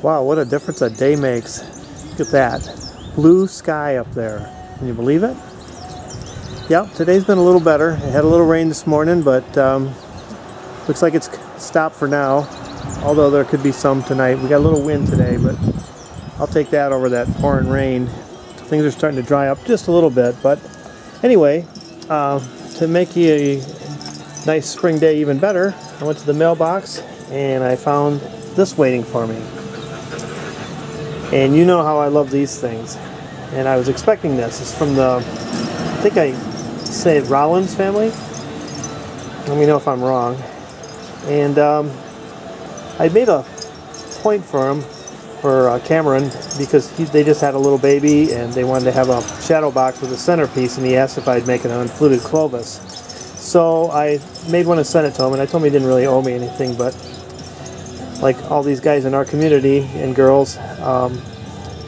Wow, what a difference a day makes. Look at that. Blue sky up there. Can you believe it? Yep, today's been a little better. It had a little rain this morning, but looks like it's stopped for now. Although there could be some tonight. We got a little wind today, but I'll take that over that pouring rain. Things are starting to dry up just a little bit, but anyway, to make you a nice spring day even better, I went to the mailbox and I found this waiting for me. And you know how I love these things. And I was expecting this. It's from the, I think I say Rollins family. Let me know if I'm wrong. And I made a point for him, for Cameron, because they just had a little baby and they wanted to have a shadow box with a centerpiece, and he asked if I'd make an unfluted Clovis. So I made one and sent it to him, and I told him he didn't really owe me anything, but like all these guys in our community and girls,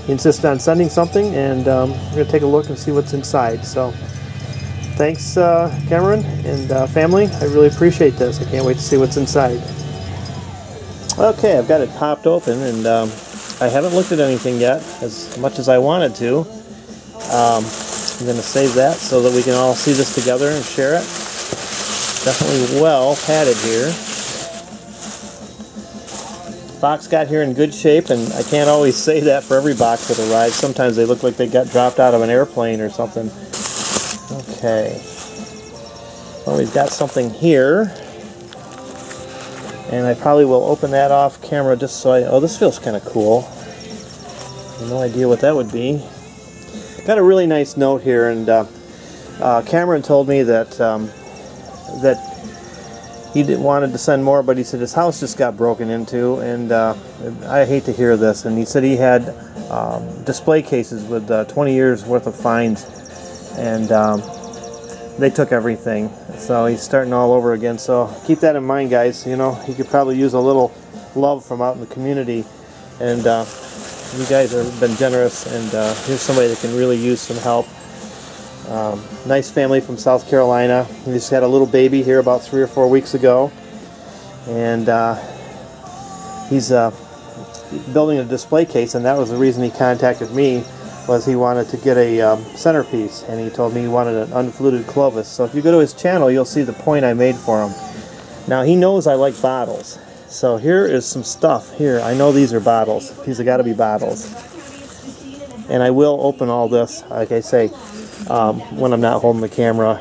he insisted on sending something, and we're going to take a look and see what's inside. So thanks, Cameron and family. I really appreciate this. I can't wait to see what's inside. Okay, I've got it popped open, and I haven't looked at anything yet, as much as I wanted to. I'm going to save that so that we can all see this together and share it. Definitely well padded here. Box got here in good shape, and I can't always say that for every box that arrives. Sometimes they look like they got dropped out of an airplane or something. Okay. Well, we've got something here. And I probably will open that off camera just so oh, this feels kind of cool. I have no idea what that would be. Got a really nice note here, and Cameron told me that that he wanted to send more, but he said his house just got broken into, and I hate to hear this. And he said he had display cases with 20 years worth of fines, and they took everything. So he's starting all over again. So keep that in mind, guys. You know, he could probably use a little love from out in the community, and you guys have been generous, and here's somebody that can really use some help. Nice family from South Carolina. He just had a little baby here about 3 or 4 weeks ago, and he's building a display case, and that was the reason he contacted me, was he wanted to get a centerpiece, and he told me he wanted an unfluted Clovis. So if you go to his channel, you'll see the point I made for him. Now he knows I like bottles, so here is some stuff here. I know these are bottles. These have got to be bottles, and I will open all this, like I say, when I'm not holding the camera.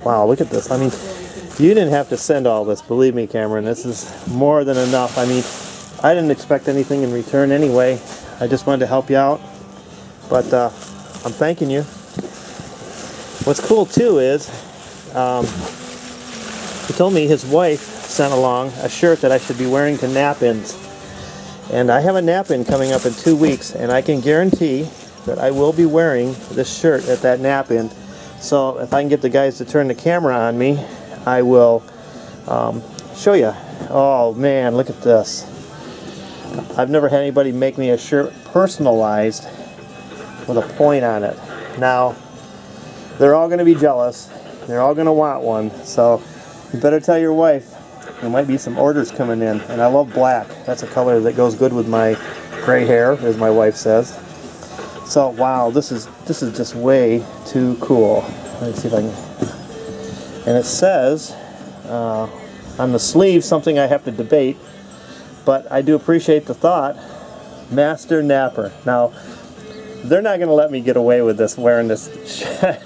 Wow, look at this. I mean, you didn't have to send all this, believe me, Cameron. This is more than enough. I mean, I didn't expect anything in return anyway. I just wanted to help you out, but I'm thanking you. What's cool too is he told me his wife sent along a shirt that I should be wearing to nap-ins, and I have a nap-in coming up in 2 weeks, and I can guarantee that I will be wearing this shirt at that nap-in. So if I can get the guys to turn the camera on me, I will show you. Oh man, look at this. I've never had anybody make me a shirt personalized with a point on it. Now, they're all going to be jealous. They're all going to want one. So you better tell your wife. There might be some orders coming in. And I love black. That's a color that goes good with my gray hair, as my wife says. So wow, this is just way too cool. Let me see if I can. And it says on the sleeve something I have to debate, but I do appreciate the thought. Master Napper. Now, they're not going to let me get away with this, wearing this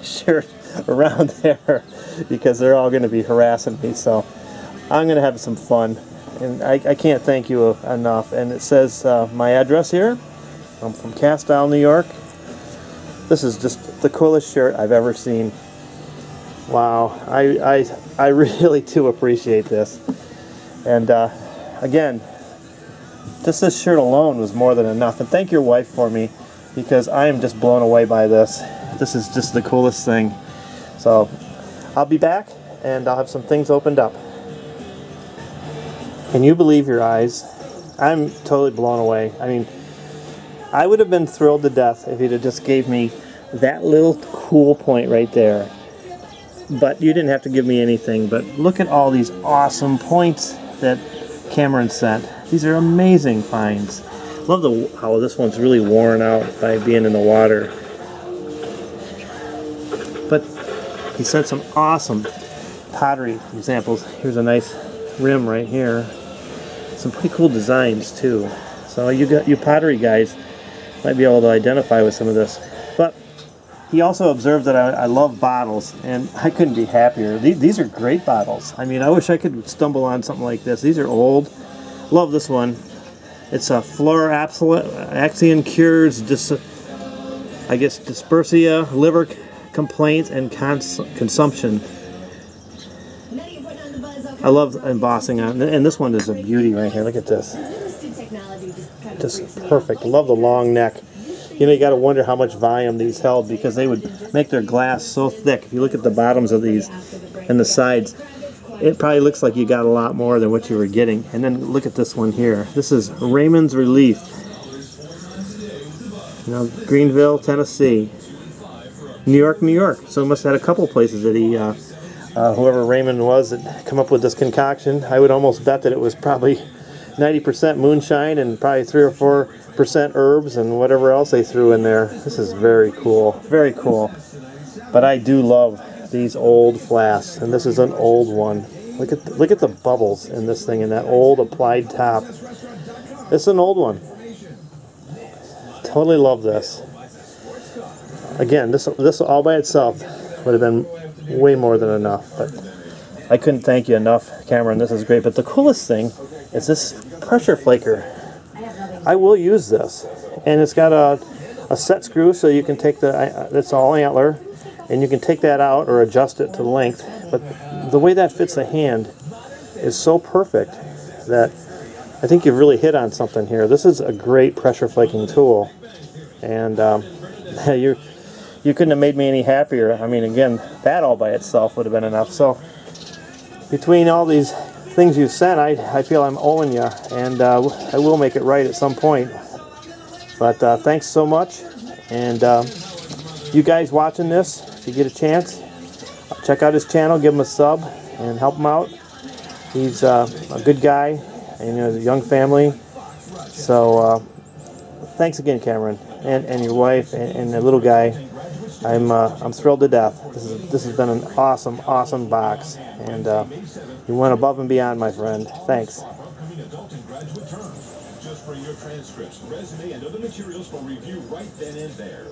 shirt around there, because they're all going to be harassing me. So I'm going to have some fun, and I can't thank you enough. And it says my address here. I'm from Cast Isle, New York. This is just the coolest shirt I've ever seen. Wow, I really do appreciate this. And again, just this shirt alone was more than enough. And thank your wife for me, because I am just blown away by this. This is just the coolest thing. So I'll be back, and I'll have some things opened up. Can you believe your eyes? I'm totally blown away. I mean, I would have been thrilled to death if he'd have just gave me that little cool point right there. But you didn't have to give me anything. But look at all these awesome points that Cameron sent. These are amazing finds. Love how this one's really worn out by being in the water. But he sent some awesome pottery examples. Here's a nice rim right here. Some pretty cool designs too. So you pottery guys might be able to identify with some of this. But he also observed that I love bottles, and I couldn't be happier. These are great bottles. I mean, I wish I could stumble on something like this. These are old. Love this one. It's a Fluoraxion cures, I guess, dysprasia, liver complaints, and consumption. I love embossing on, and this one is a beauty right here. Look at this. Just perfect. Love the long neck. You know, you got to wonder how much volume these held, because they would make their glass so thick. If you look at the bottoms of these and the sides, it probably looks like you got a lot more than what you were getting. And then look at this one here. This is Raymond's Relief. You know, Greenville, Tennessee. New York, New York. So it must have had a couple places that he, whoever Raymond was that come up with this concoction. I would almost bet that it was probably 90% moonshine and probably 3 or 4% herbs and whatever else they threw in there. This is very cool. Very cool. But I do love these old flasks, and this is an old one. Look at the bubbles in this thing and that old applied top. It's an old one. Totally love this. Again, this all by itself would have been way more than enough, but I couldn't thank you enough, Cameron. This is great. But the coolest thing is this pressure flaker. I will use this, and it's got a set screw, so you can take that's all antler, and you can take that out or adjust it to length. But the way that fits the hand is so perfect that I think you've really hit on something here. This is a great pressure flaking tool, and you couldn't have made me any happier. I mean, again, that all by itself would have been enough. So between all these things you sent, I feel I'm owing you, and I will make it right at some point. But thanks so much, and you guys watching this, if you get a chance, check out his channel, give him a sub, and help him out. He's a good guy, and he has a young family. So thanks again, Cameron, and your wife, and the little guy. I'm thrilled to death. This has been an awesome box, and you went above and beyond, my friend. Thanks. Just for your transcripts, resume, and other materials for review right then and there.